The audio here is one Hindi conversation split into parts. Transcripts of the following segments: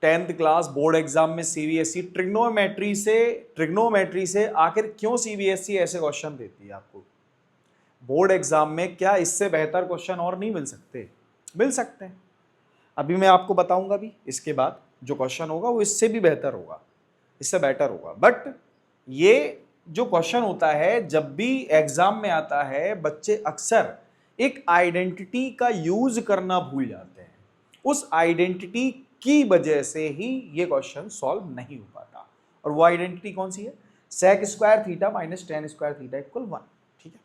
10th क्लास बोर्ड एग्जाम में सीबीएसई ट्रिग्नोमेट्री से आखिर क्यों सीबीएसई ऐसे क्वेश्चन देती है आपको? बोर्ड एग्जाम में क्या इससे बेहतर क्वेश्चन और नहीं मिल सकते? मिल सकते हैं। अभी मैं आपको बताऊंगा भी, इसके बाद जो क्वेश्चन होगा वो इससे भी बेहतर होगा, इससे बेटर होगा। बट ये जो क्वेश्चन होता है जब भी एग्जाम में आता है, बच्चे अक्सर एक आइडेंटिटी का यूज करना भूल जाते हैं। उस आइडेंटिटी की वजह से ही ये क्वेश्चन सॉल्व नहीं हो पाता। और वो आइडेंटिटी कौन सी है? Sec square theta minus tan square theta equal 1। ठीक है,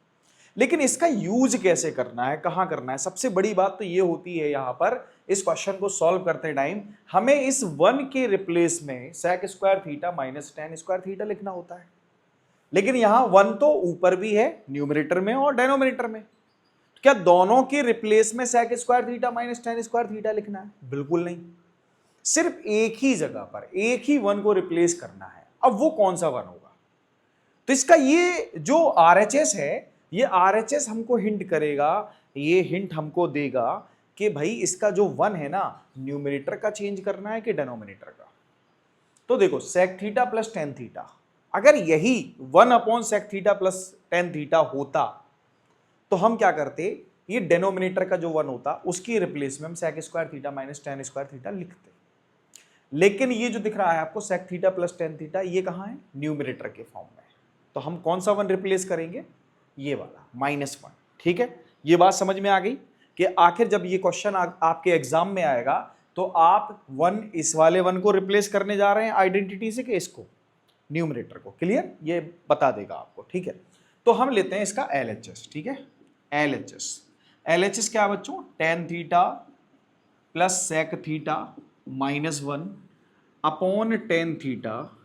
लेकिन इसका यूज कैसे करना है, कहां करना है? सबसे बड़ी बात तो ये होती है यहां पर इस क्वेश्चन को सॉल्व करते टाइम हमें इस 1 के रिप्लेस में sec square theta minus tan square theta लिखना होता है। लेकिन यहां 1 तो ऊपर भी है न्यूमरेटर में और डेनोमिनेटर में, क्या दोनों के रिप्लेस में sec square theta minus tan square theta लिखना है? बिल्कुल नहीं। सिर्फ एक ही जगह पर एक ही 1 को रिप्लेस करना है। अब वो कौन सा 1 होगा? तो इसका ये जो RHS है, ये RHS हमको हिंट करेगा, ये हिंट हमको देगा कि भाई इसका जो 1 है ना, न्यूमरेटर का चेंज करना है कि डेनोमिनेटर का। तो देखो sec theta plus tan theta, अगर यही 1 upon sec theta plus tan theta होता तो हम क्या करते, ये डेनोमिनेटर का जो 1 होता उसकी रिप्लेस में हम sec square theta minus tan square theta लिखते। लेकिन ये जो दिख रहा है आपको sec theta plus tan theta, ये कहां है? न्यूमरेटर के फॉर्म में। तो हम कौन सा 1 रिप्लेस करेंगे? ये वाला -1। ठीक है, ये बात समझ में आ गई कि आखिर जब ये क्वेश्चन आपके एग्जाम में आएगा तो आप 1 इस वाले 1 को रिप्लेस करने जा रहे हैं आइडेंटिटी से कि इसको, न्यूमरेटर को। क्लियर? ये बता देगा आपको। ठीक है, तो हम लेते हैं इसका LHS। ठीक है, LHS क्या बच्चों? Tan theta plus sec theta -1 upon tan theta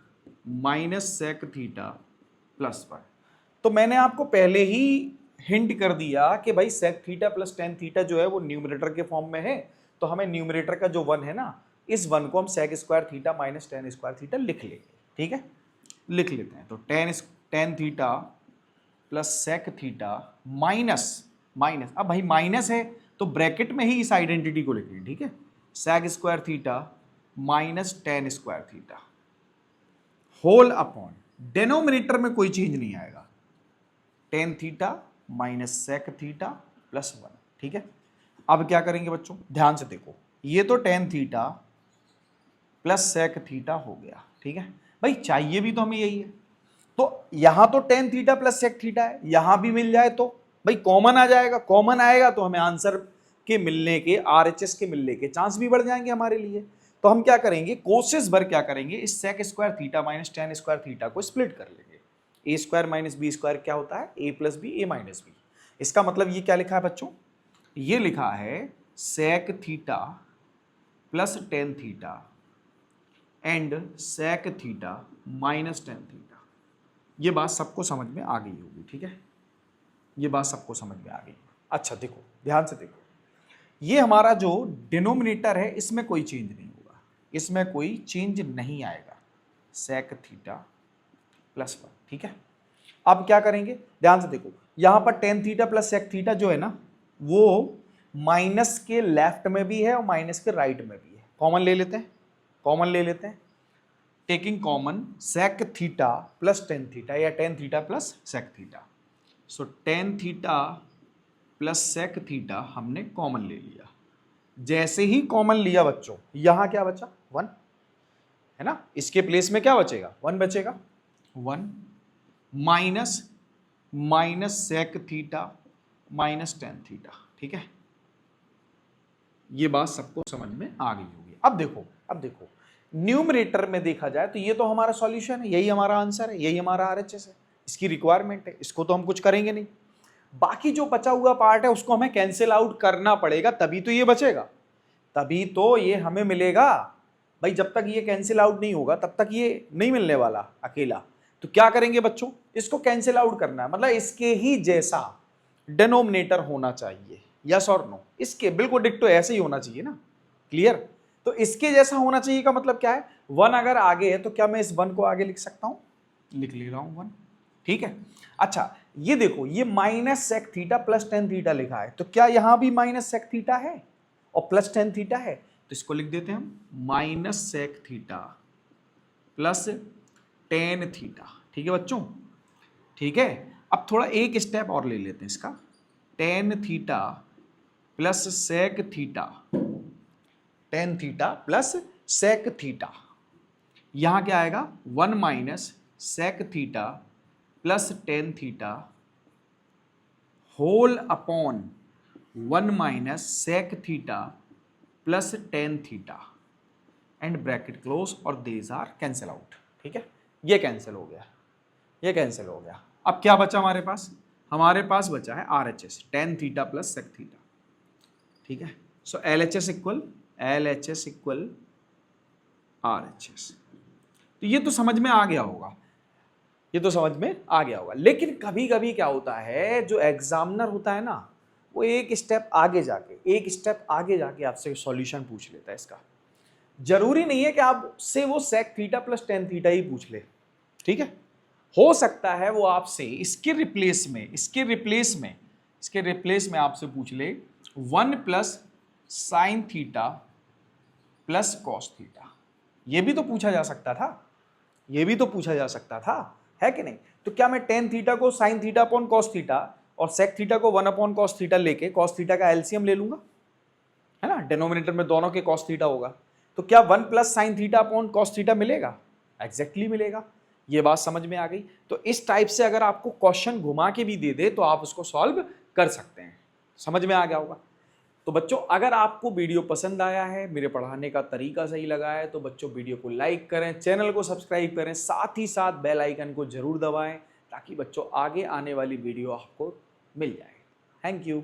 minus sec theta plus 1। तो मैंने आपको पहले ही हिंट कर दिया कि भाई sec theta plus tan theta जो है वो न्यूमरेटर के फॉर्म में है, तो हमें न्यूमरेटर का जो 1 है ना, इस 1 को हम sec square theta minus tan square theta लिख लेंगे। ठीक है, लिख लेते हैं। तो tan theta plus sec theta minus अब भाई माइनस है तो ब्रैकेट में ही इस आइडेंटिटी को लिखेंगे। ठीक है, sec square theta minus tan square theta whole upon, denominator में कोई चेंज नहीं आएगा, tan theta minus sec theta plus 1। ठीक है, अब क्या करेंगे बच्चों? ध्यान से देखो, ये तो tan theta plus sec theta हो गया। ठीक है भाई, चाहिए भी तो हमें यही है। तो यहां तो tan theta plus sec theta है, यहां भी मिल जाए तो भाई कॉमन आ जाएगा। कॉमन आएगा तो हमें आंसर के मिलने के, RHS के मिलने के चांस भी बढ़ जाएंगे हमारे लिए। तो हम क्या करेंगे, कोशिश भर क्या करेंगे, इस sec square theta minus tan square theta को स्प्लिट कर लेंगे। A square minus B square क्या होता है? A plus B, A minus B. इसका मतलब ये क्या लिखा है बच्चों? ये लिखा है sec theta plus tan theta and sec theta minus tan theta. ये बात सबको समझ में आ गई होगी। ठीक है, ये बात सबको समझ में आ गई। अच्छा देखो, ध्यान से देखो, ये हमारा जो डिनोमिनेटर है इसमें कोई चेंज नहीं होगा, इसमें कोई चेंज नहीं आएगा, सेक थीटा प्लस 1। ठीक है, अब क्या करेंगे? ध्यान से देखो, यहां पर tan theta plus sec theta जो है ना, वो माइनस के लेफ्ट में भी है और माइनस के राइट में भी है। कॉमन ले लेते हैं, कॉमन ले लेते हैं। Taking common sec theta plus tan theta या tan theta plus sec theta. So tan theta plus sec theta हमने कॉमन ले लिया। जैसे ही कॉमन लिया बच्चों, यहां क्या बचा? 1 है ना, इसके प्लेस में क्या बचेगा? 1 बचेगा। 1 minus sec theta minus tan theta. ठीक है, ये बात सबको समझ में आ गई होगी। अब देखो न्यूमरेटर में देखा जाए तो ये तो हमारा सॉल्यूशन है, यही हमारा आंसर है, यही हमारा RHS है, इसकी रिक्वायरमेंट है, इसको तो हम कुछ करेंगे नहीं। बाकी जो बचा हुआ पार्ट है उसको हमें कैंसिल आउट करना पड़ेगा, तभी तो ये बचेगा, तभी तो ये हमें मिलेगा। भाई जब तक ये कैंसिल आउट नहीं होगा तब तक ये नहीं मिलने वाला अकेला। तो क्या करेंगे बच्चों? इसको कैंसिल आउट करना है, मतलब इसके ही जैसा डिनोमिनेटर होना चाहिए। यस और नो? इसके बिल्कुल डिक्टो ऐसे ही होना चाहिए ना। क्लियर? तो इसके जैसा होना चाहिए का मतलब क्या है? 1 अगर आगे है तो क्या मैं इस 1 को आगे लिख सकता हूं? लिख ले रहा हूं 1। ठीक है, अच्छा ये देखो, ये minus sec theta plus tan theta लिखा है, तो क्या यहां भी माइनस सेक थीटा है और प्लस टेन थीटा है? तो इसको लिख देते हैं हम minus sec theta plus tan theta. ठीक है बच्चों, ठीक है। अब थोड़ा एक स्टेप और ले लेते हैं इसका, tan theta plus sec theta, tan theta plus sec theta, यहां क्या आएगा 1 minus sec theta plus tan theta whole upon 1 minus sec theta plus tan theta and bracket close और दीज आर कैंसिल आउट। ठीक है, ये कैंसिल हो गया, ये कैंसिल हो गया। अब क्या बचा हमारे पास? हमारे पास बचा है RHS tan theta plus sec theta. ठीक है, सो LHS इक्वल RHS। तो ये तो समझ में आ गया होगा, ये तो समझ में आ गया होगा। लेकिन कभी कभी क्या होता है, जो एग्जामिनर होता है ना, वो एक स्टेप आगे जाके आपसे सॉल्यूशन पूछ लेता है इसका। जरूरी नहीं है कि आपसे वो sec theta plus tan theta ही पूछ ले। ठीक है, हो सकता है वो आपसे इसके रिप्लेस में आपसे पूछ ले 1 plus sine theta plus cos theta. ये भी तो पूछा जा सकता था, है कि नहीं? तो क्या मैं टेन थीटा को sine theta upon cos theta और सेक थीटा को 1 अपॉन कॉस थीटा लेके कॉस थीटा का एलसीएम ले लूंगा, है ना? डिनोमिनेटर में दोनों के कॉस थीटा होगा, तो क्या 1 plus sine theta upon cos theta मिलेगा? एग्जैक्टली मिलेगा। ये बात समझ में आ गई? तो इस टाइप से अगर आपको क्वेश्चन घुमा के भी दे दे तो आप उसको सॉल्व कर सकते हैं। समझ में आ गया होगा। तो बच्चों, अगर आपको वीडियो पसंद आया है, मेरे पढ़ाने का तरीका सही लगा है, तो बच्चों वीडियो को लाइक करें, चैनल को सब्सक्राइब करें, साथ ही साथ बेल आइकन को जरूर दबाएं ताकि बच्चों आगे आने वाली वीडियो आपको मिल जाए। Thank you.